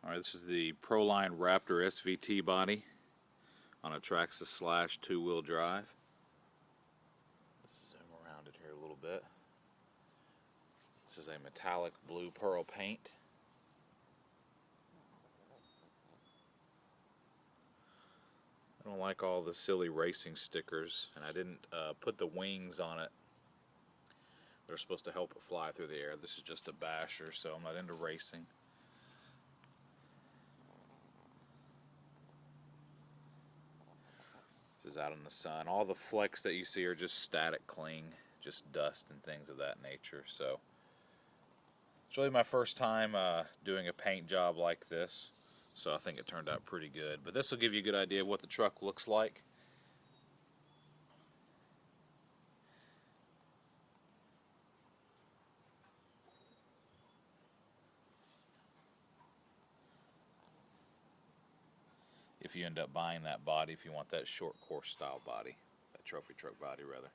Alright, this is the Proline Raptor SVT body on a Traxxas slash two-wheel drive. Let's zoom around it here a little bit. This is a metallic blue pearl paint. I don't like all the silly racing stickers, and I didn't put the wings on it. They're supposed to help it fly through the air. This is just a basher, so I'm not into racing. This is out in the sun. All the flecks that you see are just static cling, just dust and things of that nature. So it's really my first time doing a paint job like this, so I think it turned out pretty good. But this will give you a good idea of what the truck looks like. If you end up buying that body, if you want that short course style body, that trophy truck body rather.